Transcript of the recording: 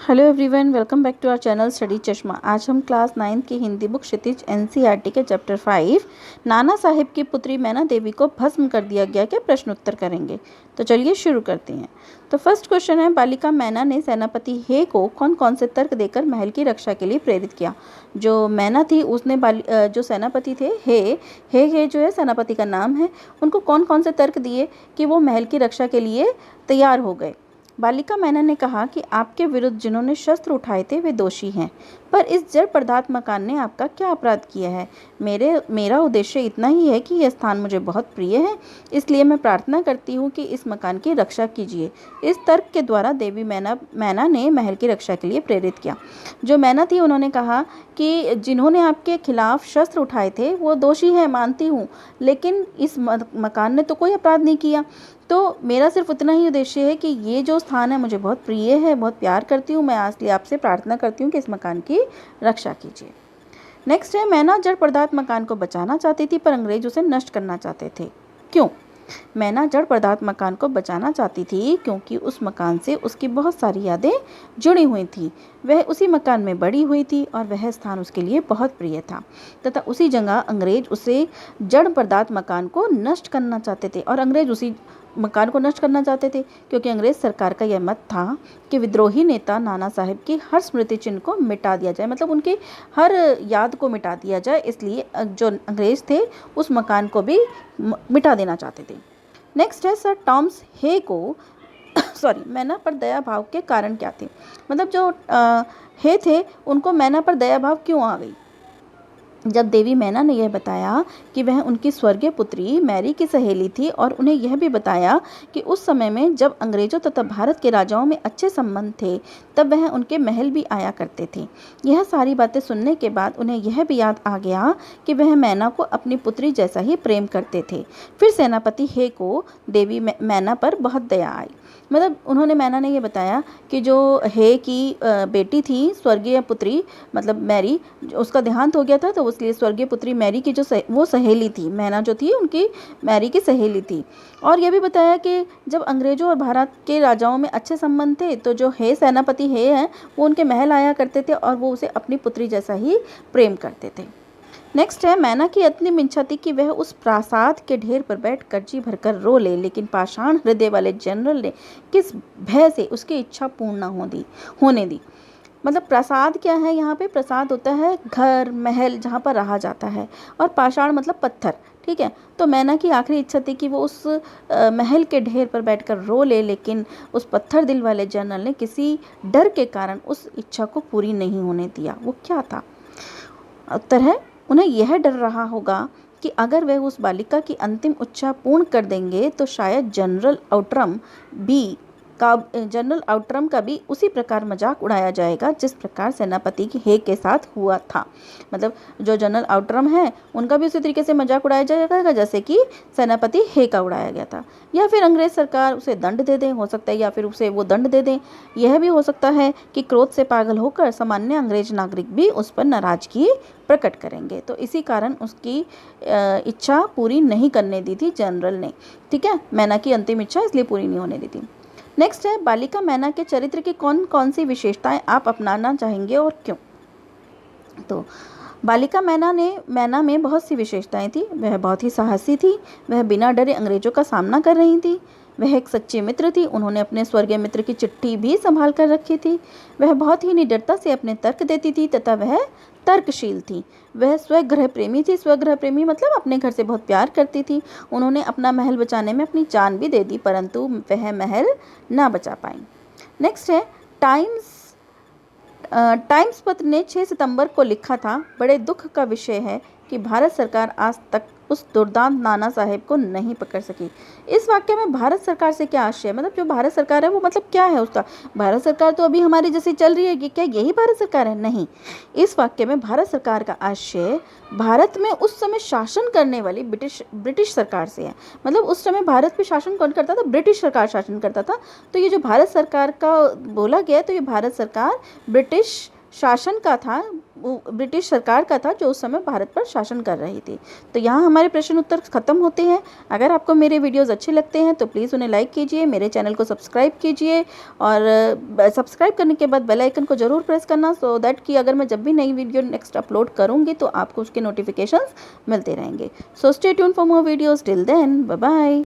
Hello everyone, welcome back to our channel study Chashma. आज हम class 9 की हिंदी बुक क्षितिज एनसीईआरटी के चैप्टर 5 नाना साहिब की पुत्री मैना देवी को भस्म कर दिया गया के प्रश्न उत्तर करेंगे। तो चलिए शुरू करते हैं। तो फर्स्ट क्वेश्चन है, बालिका मैना ने सेनापति हे को कौन कौन से तर्क देकर महल की रक्षा के लिए प्रेरित किया। जो मैना थी उसने जो सेनापति थे हे जो है सेनापति का नाम है, उनको कौन कौन से तर्क दिए कि वो महल की रक्षा के लिए तैयार हो गए। बालिका मैना ने कहा कि आपके विरुद्ध जिन्होंने शस्त्र उठाए थे वे दोषी हैं, पर इस जड़ पदार्थ मकान ने आपका क्या अपराध किया है। मेरा उद्देश्य इतना ही है कि यह स्थान मुझे बहुत प्रिय है, इसलिए मैं प्रार्थना करती हूँ कि इस मकान की रक्षा कीजिए। इस तर्क के द्वारा देवी मैना ने महल की रक्षा के लिए प्रेरित किया। जो मैना थी उन्होंने कहा कि जिन्होंने आपके खिलाफ शस्त्र उठाए थे वो दोषी हैं, मानती हूँ, लेकिन इस मकान ने तो कोई अपराध नहीं किया। तो मेरा सिर्फ उतना ही उद्देश्य है कि ये जो स्थान है मुझे बहुत प्रिय है, बहुत प्यार करती हूँ मैं, इसलिए आपसे प्रार्थना करती हूँ कि इस मकान की रक्षा कीजिए। नेक्स्ट है, मैना जड़ पदार्थ मकान को बचाना चाहती थी पर अंग्रेज उसे नष्ट करना चाहते थे। क्यों? मैना जड़ पदार्थ मकान को बचाना चाहती थी क्योंकि उस मकान से उसकी बहुत सारी यादें जुड़ी हुई थी। वह उसी मकान में बड़ी हुई थी और वह स्थान उसके लिए बहुत प्रिय था, तथा उसी जगह अंग्रेज उसे जड़ पदार्थ मकान को नष्ट करना चाहते थे। और अंग्रेज उसी मकान को नष्ट करना चाहते थे क्योंकि अंग्रेज सरकार का यह मत था कि विद्रोही नेता नाना साहिब की हर स्मृति चिन्ह को मिटा दिया जाए, मतलब उनकी हर याद को मिटा दिया जाए। इसलिए जो अंग्रेज थे उस मकान को भी मिटा देना चाहते थे। नेक्स्ट है, सर टॉमस हे को मैना पर दया भाव के कारण क्या थे। मतलब जो हे थे उनको मैना पर दया भाव क्यों आ गई। जब देवी मैना ने यह बताया कि वह उनकी स्वर्गीय पुत्री मैरी की सहेली थी और उन्हें यह भी बताया कि उस समय में जब अंग्रेजों तथा भारत के राजाओं में अच्छे संबंध थे तब वह उनके महल भी आया करते थे। यह सारी बातें सुनने के बाद उन्हें यह भी याद आ गया कि वह मैना को अपनी पुत्री जैसा ही प्रेम करते थे। फिर सेनापति हे को देवी मैना पर बहुत दया आई। मतलब उन्होंने मैना ने यह बताया कि जो हे की बेटी थी, स्वर्गीय पुत्री मतलब मैरी, उसका देहांत हो गया था, तो इसलिए स्वर्गीय पुत्री मैरी की जो वो सहेली थी, मैना जो थी उनकी मैरी की सहेली थी। और यह भी बताया कि जब अंग्रेजों और भारत के राजाओं में अच्छे संबंध थे तो जो हे सेनापति हे हैं वो उनके महल आया करते थे और वो उसे अपनी पुत्री जैसा ही प्रेम करते थे। नेक्स्ट है, मैना की अंतिम इच्छा थी कि वह उस प्रासाद के ढेर पर बैठकर जी भरकर रो ले, लेकिन पाषाण हृदय वाले जनरल ने किस भय से उसकी इच्छा पूर्ण न होने दी। मतलब प्रसाद क्या है, यहाँ पे प्रसाद होता है घर महल जहाँ पर रहा जाता है, और पाषाण मतलब पत्थर, ठीक है। तो मैना की आखिरी इच्छा थी कि वो उस महल के ढेर पर बैठकर रो ले, लेकिन उस पत्थर दिल वाले जनरल ने किसी डर के कारण उस इच्छा को पूरी नहीं होने दिया। वो क्या था? उत्तर है, उन्हें यह डर रहा होगा कि अगर वह उस बालिका की अंतिम इच्छा पूर्ण कर देंगे तो शायद जनरल आउटरम का भी उसी प्रकार मजाक उड़ाया जाएगा जिस प्रकार सेनापति की हे के साथ हुआ था। मतलब जो जनरल आउटरम है उनका भी उसी तरीके से मजाक उड़ाया जाएगा जैसे कि सेनापति हे का उड़ाया गया था। या फिर अंग्रेज सरकार उसे दंड दे दें, हो सकता है, या फिर उसे वो दंड दे दें। यह भी हो सकता है कि क्रोध से पागल होकर सामान्य अंग्रेज नागरिक भी उस पर नाराजगी प्रकट करेंगे। तो इसी कारण उसकी इच्छा पूरी नहीं करने दी थी जनरल ने, ठीक है। मैना की अंतिम इच्छा इसलिए पूरी नहीं होने दी थी। नेक्स्ट है, बालिका मैना के चरित्र की कौन कौन सी विशेषताएं आप अपनाना चाहेंगे और क्यों। तो बालिका मैना में बहुत सी विशेषताएं थी। वह बहुत ही साहसी थी, वह बिना डरे अंग्रेजों का सामना कर रही थी, वह एक सच्ची मित्र थी, उन्होंने अपने स्वर्गीय मित्र की चिट्ठी भी संभाल कर रखी थी, वह बहुत ही निडरता से अपने तर्क देती थी तथा वह तर्कशील थी, वह स्वगृह प्रेमी थी। स्वगृह प्रेमी मतलब अपने घर से बहुत प्यार करती थी। उन्होंने अपना महल बचाने में अपनी जान भी दे दी परंतु वह महल ना बचा पाई। नेक्स्ट है, टाइम्स पत्र ने 6 सितंबर को लिखा था, बड़े दुख का विषय है कि भारत सरकार आज तक उस दुर्दांत नाना साहेब को नहीं पकड़ सकी। इस वाक्य में भारत सरकार से क्या आशय है, मतलब जो भारत सरकार है वो मतलब क्या है उसका। भारत सरकार तो अभी हमारी जैसी चल रही है कि क्या यही भारत सरकार है? नहीं, इस वाक्य में भारत सरकार का आशय भारत में उस समय शासन करने वाली ब्रिटिश सरकार से है। मतलब उस समय भारत पे शासन कौन करता था? ब्रिटिश सरकार शासन करता था। तो ये जो भारत सरकार का बोला गया तो ये भारत सरकार ब्रिटिश शासन का था, ब्रिटिश सरकार का था जो उस समय भारत पर शासन कर रही थी। तो यहाँ हमारे प्रश्न उत्तर खत्म होते हैं। अगर आपको मेरे वीडियोस अच्छे लगते हैं तो प्लीज़ उन्हें लाइक कीजिए, मेरे चैनल को सब्सक्राइब कीजिए और सब्सक्राइब करने के बाद बेल आइकन को ज़रूर प्रेस करना, सो दैट कि अगर मैं जब भी नई वीडियो नेक्स्ट अपलोड करूँगी तो आपको उसके नोटिफिकेशंस मिलते रहेंगे। So stay tune for more videos, till then bye bye.